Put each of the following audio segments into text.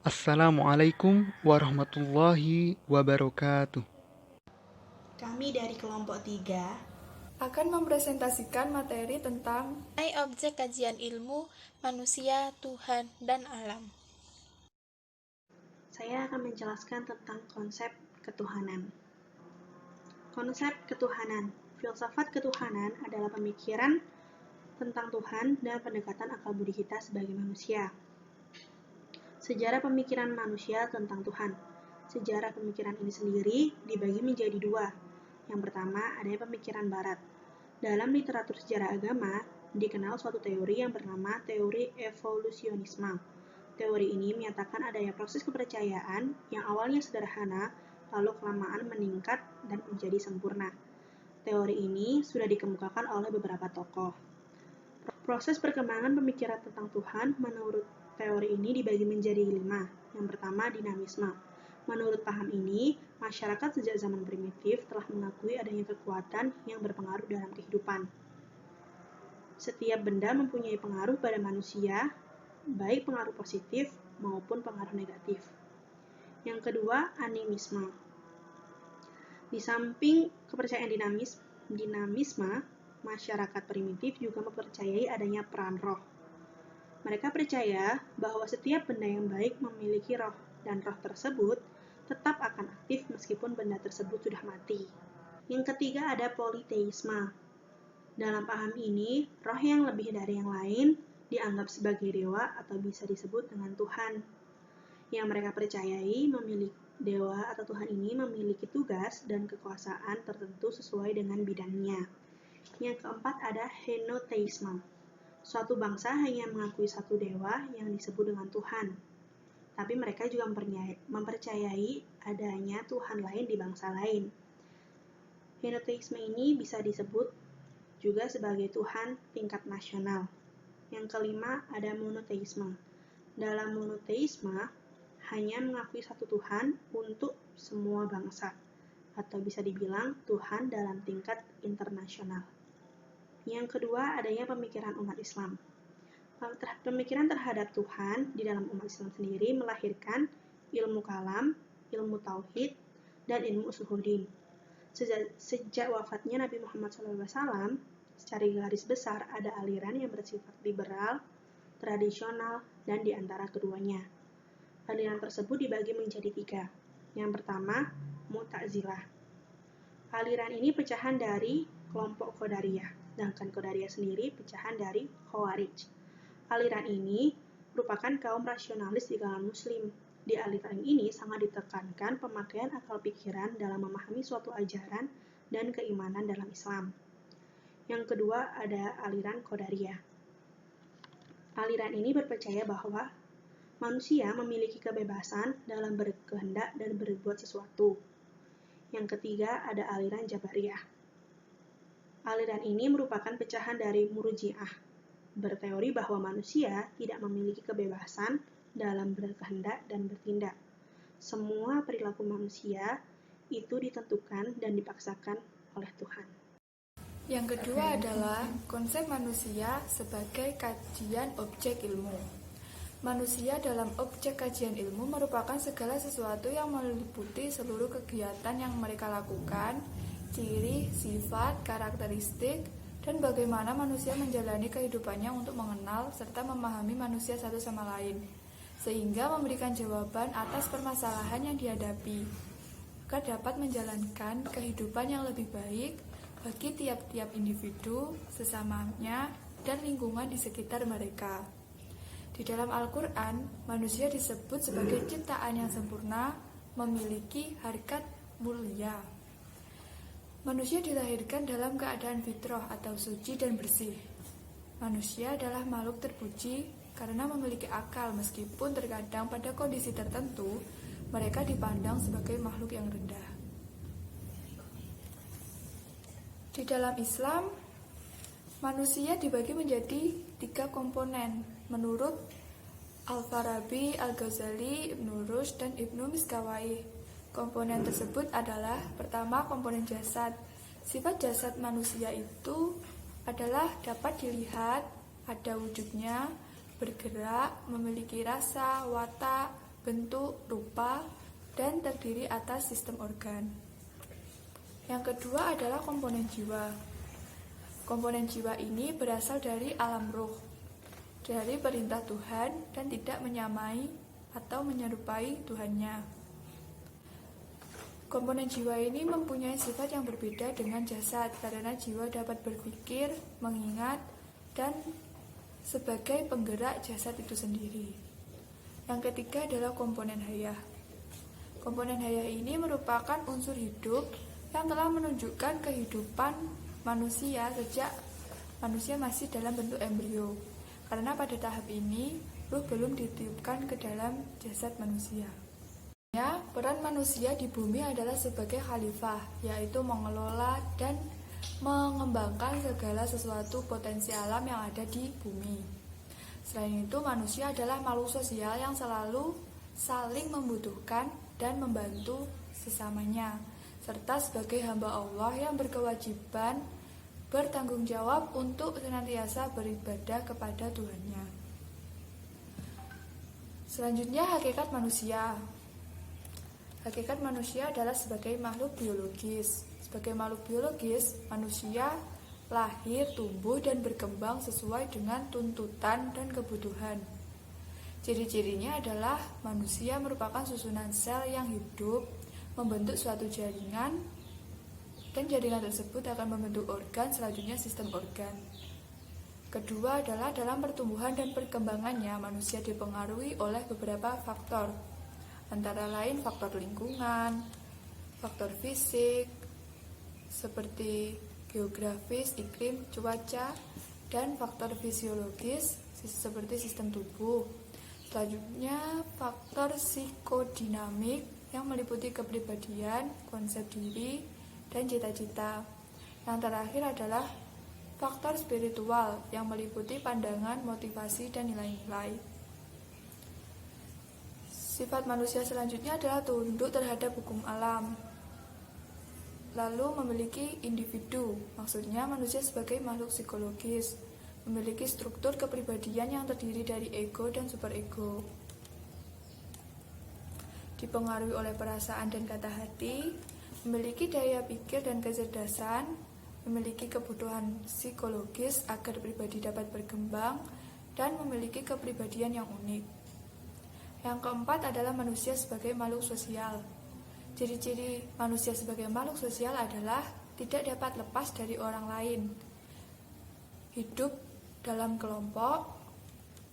Assalamualaikum warahmatullahi wabarakatuh. Kami dari kelompok 3 akan mempresentasikan materi tentang mengenai objek kajian ilmu, manusia, Tuhan, dan alam. Saya akan menjelaskan tentang konsep ketuhanan. Konsep ketuhanan. Filsafat ketuhanan adalah pemikiran tentang Tuhan dan pendekatan akal budi kita sebagai manusia. Sejarah pemikiran manusia tentang Tuhan. Sejarah pemikiran ini sendiri dibagi menjadi dua. Yang pertama, adanya pemikiran Barat. Dalam literatur sejarah agama, dikenal suatu teori yang bernama teori evolusionisme. Teori ini menyatakan adanya proses kepercayaan yang awalnya sederhana, lalu kelamaan meningkat dan menjadi sempurna. Teori ini sudah dikemukakan oleh beberapa tokoh. Proses perkembangan pemikiran tentang Tuhan menurut teori ini dibagi menjadi 5. Yang pertama, dinamisme. Menurut paham ini, masyarakat sejak zaman primitif telah mengakui adanya kekuatan yang berpengaruh dalam kehidupan. Setiap benda mempunyai pengaruh pada manusia, baik pengaruh positif maupun pengaruh negatif. Yang kedua, animisme. Di samping kepercayaan dinamisme, masyarakat primitif juga mempercayai adanya peran roh. Mereka percaya bahwa setiap benda yang baik memiliki roh, dan roh tersebut tetap akan aktif meskipun benda tersebut sudah mati. Yang ketiga ada politeisme. Dalam paham ini, roh yang lebih dari yang lain dianggap sebagai dewa atau bisa disebut dengan Tuhan. Yang mereka percayai memiliki dewa atau Tuhan ini memiliki tugas dan kekuasaan tertentu sesuai dengan bidangnya. Yang keempat ada henoteisme. Suatu bangsa hanya mengakui satu dewa yang disebut dengan Tuhan. Tapi mereka juga mempercayai adanya Tuhan lain di bangsa lain. Henoteisme ini bisa disebut juga sebagai Tuhan tingkat nasional. Yang kelima ada monoteisme. Dalam monoteisme, hanya mengakui satu Tuhan untuk semua bangsa, atau bisa dibilang Tuhan dalam tingkat internasional. Yang kedua, adanya pemikiran umat Islam. Pemikiran terhadap Tuhan di dalam umat Islam sendiri melahirkan ilmu kalam, ilmu tauhid, dan ilmu usuluddin. Sejak wafatnya Nabi Muhammad SAW, secara garis besar ada aliran yang bersifat liberal, tradisional, dan di antara keduanya. Aliran tersebut dibagi menjadi 3. Yang pertama, Mu'tazilah. Aliran ini pecahan dari kelompok Qadariyah, sedangkan Qadariyah sendiri pecahan dari Khawarij. Aliran ini merupakan kaum rasionalis di kalangan muslim. Di aliran ini sangat ditekankan pemakaian akal pikiran dalam memahami suatu ajaran dan keimanan dalam Islam. Yang kedua ada aliran Qadariyah. Aliran ini percaya bahwa manusia memiliki kebebasan dalam berkehendak dan berbuat sesuatu. Yang ketiga ada aliran Jabariyah. Aliran ini merupakan pecahan dari Murji'ah, berteori bahwa manusia tidak memiliki kebebasan dalam berkehendak dan bertindak. Semua perilaku manusia itu ditentukan dan dipaksakan oleh Tuhan. Yang kedua adalah konsep manusia sebagai kajian objek ilmu. Manusia dalam objek kajian ilmu merupakan segala sesuatu yang meliputi seluruh kegiatan yang mereka lakukan, ciri, sifat, karakteristik, dan bagaimana manusia menjalani kehidupannya untuk mengenal serta memahami manusia satu sama lain, sehingga memberikan jawaban atas permasalahan yang dihadapi, agar dapat menjalankan kehidupan yang lebih baik bagi tiap-tiap individu, sesamanya, dan lingkungan di sekitar mereka. Di dalam Al-Quran, manusia disebut sebagai ciptaan yang sempurna, memiliki harkat mulia. Manusia dilahirkan dalam keadaan fitrah atau suci dan bersih. Manusia adalah makhluk terpuji karena memiliki akal meskipun terkadang pada kondisi tertentu, mereka dipandang sebagai makhluk yang rendah. Di dalam Islam, manusia dibagi menjadi 3 komponen menurut Al-Farabi, Al-Ghazali, Ibnu Rushd, dan Ibnu Miskawayh. Komponen tersebut adalah pertama komponen jasad. Sifat jasad manusia itu adalah dapat dilihat, ada wujudnya, bergerak, memiliki rasa, watak, bentuk, rupa, dan terdiri atas sistem organ. Yang kedua adalah komponen jiwa. Komponen jiwa ini berasal dari alam ruh, dari perintah Tuhan dan tidak menyamai atau menyerupai Tuhannya. Komponen jiwa ini mempunyai sifat yang berbeda dengan jasad karena jiwa dapat berpikir, mengingat, dan sebagai penggerak jasad itu sendiri. Yang ketiga adalah komponen hayah. Komponen hayah ini merupakan unsur hidup yang telah menunjukkan kehidupan manusia sejak manusia masih dalam bentuk embrio. Karena pada tahap ini, ruh belum ditiupkan ke dalam jasad manusia. Peran manusia di bumi adalah sebagai khalifah, yaitu mengelola dan mengembangkan segala sesuatu potensi alam yang ada di bumi. Selain itu, manusia adalah makhluk sosial yang selalu saling membutuhkan dan membantu sesamanya, serta sebagai hamba Allah yang berkewajiban bertanggung jawab untuk senantiasa beribadah kepada Tuhannya. Selanjutnya, hakikat manusia. Hakikat manusia adalah sebagai makhluk biologis. Sebagai makhluk biologis, manusia lahir, tumbuh, dan berkembang sesuai dengan tuntutan dan kebutuhan. Ciri-cirinya adalah manusia merupakan susunan sel yang hidup, membentuk suatu jaringan, dan jaringan tersebut akan membentuk organ, selanjutnya sistem organ. Kedua adalah dalam pertumbuhan dan perkembangannya, manusia dipengaruhi oleh beberapa faktor, antara lain faktor lingkungan, faktor fisik, seperti geografis, iklim, cuaca, dan faktor fisiologis, seperti sistem tubuh. Selanjutnya, faktor psikodinamik yang meliputi kepribadian, konsep diri, dan cita-cita. Yang terakhir adalah faktor spiritual yang meliputi pandangan, motivasi, dan nilai-nilai. Sifat manusia selanjutnya adalah tunduk terhadap hukum alam, lalu memiliki individu, maksudnya manusia sebagai makhluk psikologis, memiliki struktur kepribadian yang terdiri dari ego dan superego, dipengaruhi oleh perasaan dan kata hati, memiliki daya pikir dan kecerdasan, memiliki kebutuhan psikologis agar pribadi dapat berkembang, dan memiliki kepribadian yang unik. Yang keempat adalah manusia sebagai makhluk sosial. Ciri-ciri manusia sebagai makhluk sosial adalah tidak dapat lepas dari orang lain, hidup dalam kelompok,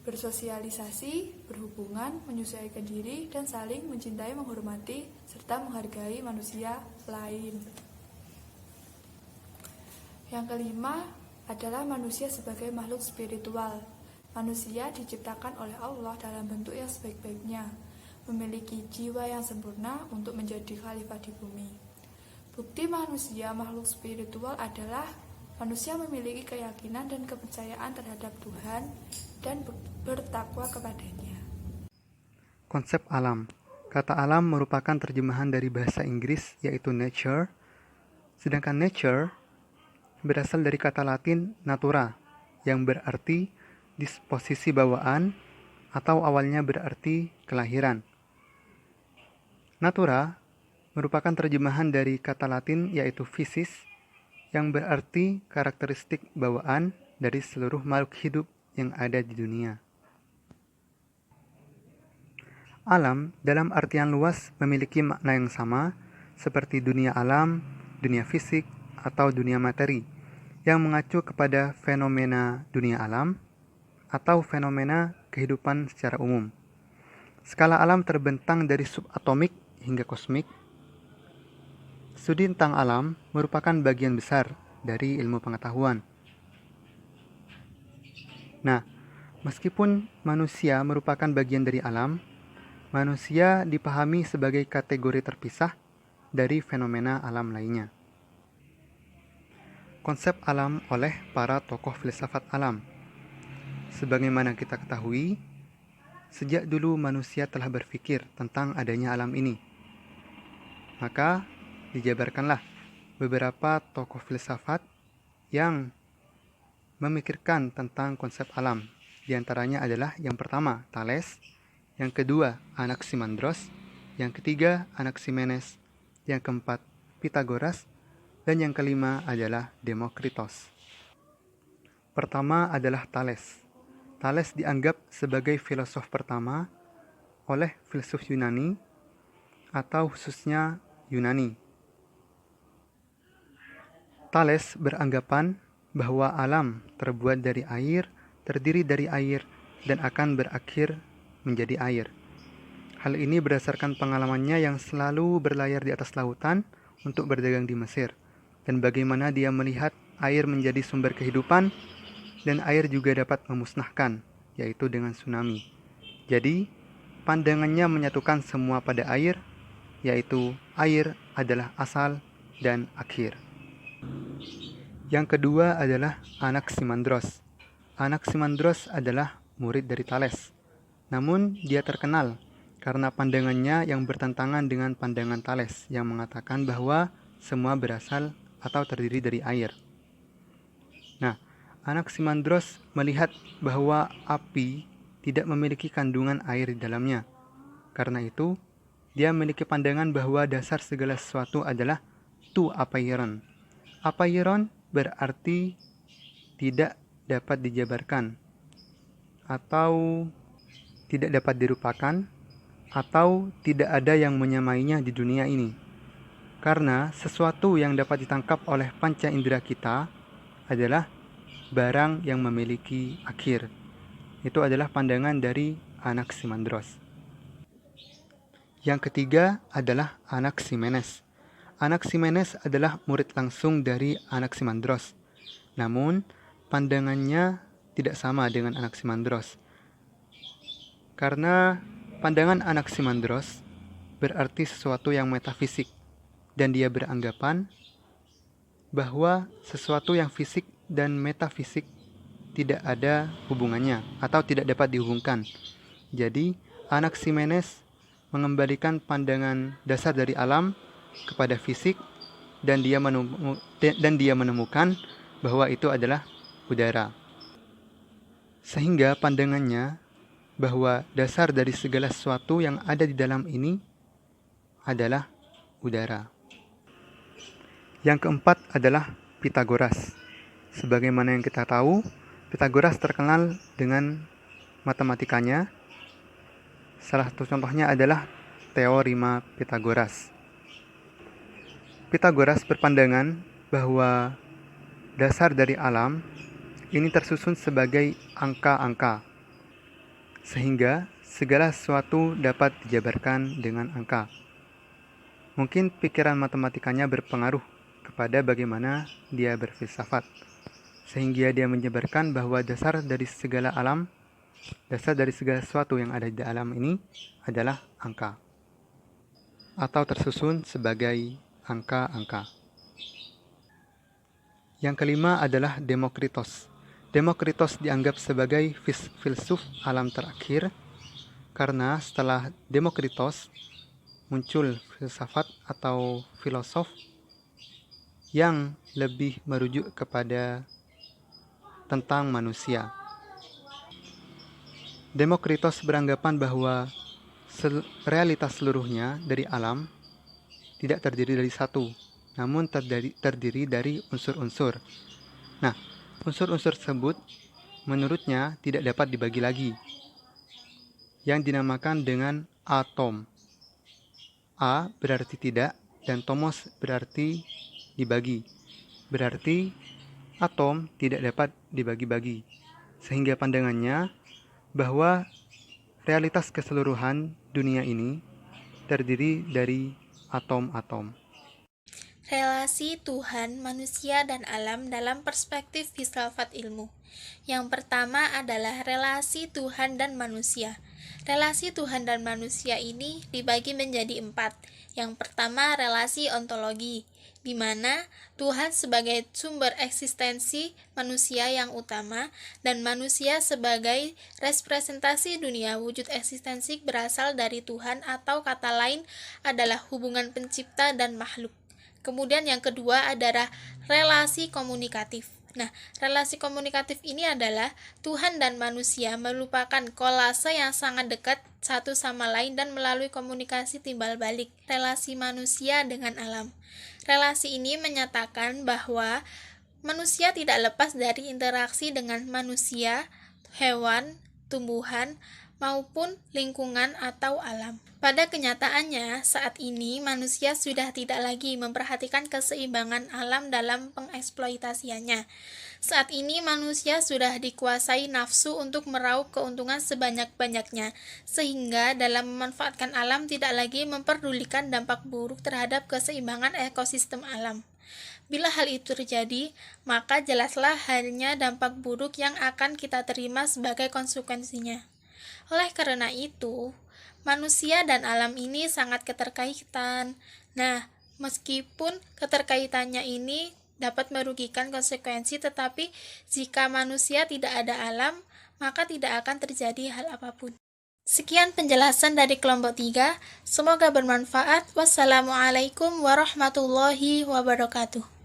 bersosialisasi, berhubungan, menyesuaikan diri, dan saling mencintai, menghormati, serta menghargai manusia lain. Yang kelima adalah manusia sebagai makhluk spiritual. Manusia diciptakan oleh Allah dalam bentuk yang sebaik-baiknya, memiliki jiwa yang sempurna untuk menjadi khalifah di bumi. Bukti manusia makhluk spiritual adalah manusia memiliki keyakinan dan kepercayaan terhadap Tuhan dan bertakwa kepadanya. Konsep alam. Kata alam merupakan terjemahan dari bahasa Inggris yaitu nature, sedangkan nature berasal dari kata Latin natura yang berarti disposisi bawaan atau awalnya berarti kelahiran. Natura merupakan terjemahan dari kata Latin yaitu physis yang berarti karakteristik bawaan dari seluruh makhluk hidup yang ada di dunia. Alam dalam artian luas memiliki makna yang sama seperti dunia alam, dunia fisik, atau dunia materi yang mengacu kepada fenomena dunia alam atau fenomena kehidupan secara umum. Skala alam terbentang dari subatomik hingga kosmik. Studi tentang alam merupakan bagian besar dari ilmu pengetahuan. Nah, meskipun manusia merupakan bagian dari alam, manusia dipahami sebagai kategori terpisah dari fenomena alam lainnya. Konsep alam oleh para tokoh filsafat alam. Sebagaimana kita ketahui, sejak dulu manusia telah berpikir tentang adanya alam ini. Maka dijabarkanlah beberapa tokoh filsafat yang memikirkan tentang konsep alam. Di antaranya adalah yang pertama, Thales, yang kedua Anaximandros, yang ketiga Anaximenes, yang keempat Pitagoras, dan yang kelima adalah Demokritos. Pertama adalah Thales. Thales dianggap sebagai filosof pertama oleh filsuf Yunani atau khususnya Yunani. Thales beranggapan bahwa alam terbuat dari air, terdiri dari air, dan akan berakhir menjadi air. Hal ini berdasarkan pengalamannya yang selalu berlayar di atas lautan untuk berdagang di Mesir, dan bagaimana dia melihat air menjadi sumber kehidupan, dan air juga dapat memusnahkan, yaitu dengan tsunami. Jadi, pandangannya menyatukan semua pada air, yaitu air adalah asal dan akhir. Yang kedua adalah Anaximandros. Anaximandros adalah murid dari Thales. Namun, dia terkenal karena pandangannya yang bertentangan dengan pandangan Thales yang mengatakan bahwa semua berasal atau terdiri dari air. Nah, Anaximandros melihat bahwa api tidak memiliki kandungan air di dalamnya. Karena itu, dia memiliki pandangan bahwa dasar segala sesuatu adalah tu apeiron. Apeiron berarti tidak dapat dijabarkan, atau tidak dapat dirupakan, atau tidak ada yang menyamainya di dunia ini. Karena sesuatu yang dapat ditangkap oleh panca indera kita adalah barang yang memiliki akhir. Itu adalah pandangan dari Anaximandros. Yang ketiga adalah Anaximenes. Anaximenes adalah murid langsung dari Anaximandros. Namun, pandangannya tidak sama dengan Anaximandros. Karena pandangan Anaximandros berarti sesuatu yang metafisik, dan dia beranggapan bahwa sesuatu yang fisik dan metafisik tidak ada hubungannya atau tidak dapat dihubungkan. Jadi, Anaximenes mengembalikan pandangan dasar dari alam kepada fisik, dan dia menemukan bahwa itu adalah udara. Sehingga pandangannya bahwa dasar dari segala sesuatu yang ada di dalam ini adalah udara. Yang keempat adalah Pitagoras. Sebagaimana yang kita tahu, Pitagoras terkenal dengan matematikanya. Salah satu contohnya adalah teorema Pitagoras. Pitagoras berpandangan bahwa dasar dari alam ini tersusun sebagai angka-angka, sehingga segala sesuatu dapat dijabarkan dengan angka. Mungkin pikiran matematikanya berpengaruh kepada bagaimana dia berfilsafat, sehingga dia menjabarkan bahwa dasar dari segala alam, dasar dari segala sesuatu yang ada di alam ini adalah angka, atau tersusun sebagai angka-angka. Yang kelima adalah Demokritos. Demokritos dianggap sebagai filsuf alam terakhir karena setelah Demokritos muncul filsafat atau filosof yang lebih merujuk kepada tentang manusia. Demokritos beranggapan bahwa realitas seluruhnya dari alam tidak terdiri dari satu, namun terdiri dari unsur-unsur. Nah, unsur-unsur tersebut menurutnya tidak dapat dibagi lagi, yang dinamakan dengan atom. A berarti tidak, dan tomos berarti dibagi. Berarti atom tidak dapat dibagi-bagi, sehingga pandangannya bahwa realitas keseluruhan dunia ini terdiri dari atom-atom. Relasi Tuhan, manusia, dan alam dalam perspektif filsafat ilmu. Yang pertama adalah relasi Tuhan dan manusia. Relasi Tuhan dan manusia ini dibagi menjadi 4. Yang pertama, relasi ontologi, di mana Tuhan sebagai sumber eksistensi manusia yang utama dan manusia sebagai representasi dunia wujud eksistensi berasal dari Tuhan, atau kata lain adalah hubungan pencipta dan makhluk. Kemudian yang kedua adalah relasi komunikatif. Nah, relasi komunikatif ini adalah Tuhan dan manusia merupakan kolase yang sangat dekat satu sama lain dan melalui komunikasi timbal balik relasi manusia dengan alam. Relasi ini menyatakan bahwa manusia tidak lepas dari interaksi dengan manusia, hewan, tumbuhan, maupun lingkungan atau alam. Pada kenyataannya, saat ini manusia sudah tidak lagi memperhatikan keseimbangan alam dalam pengeksploitasiannya. Saat ini manusia sudah dikuasai nafsu untuk meraup keuntungan sebanyak-banyaknya, sehingga dalam memanfaatkan alam tidak lagi memperdulikan dampak buruk terhadap keseimbangan ekosistem alam. Bila hal itu terjadi, maka jelaslah hanya dampak buruk yang akan kita terima sebagai konsekuensinya. Oleh karena itu, manusia dan alam ini sangat keterkaitan. Nah, meskipun keterkaitannya ini dapat merugikan konsekuensi, tetapi jika manusia tidak ada alam, maka tidak akan terjadi hal apapun. Sekian penjelasan dari kelompok 3. Semoga bermanfaat. Wassalamualaikum warahmatullahi wabarakatuh.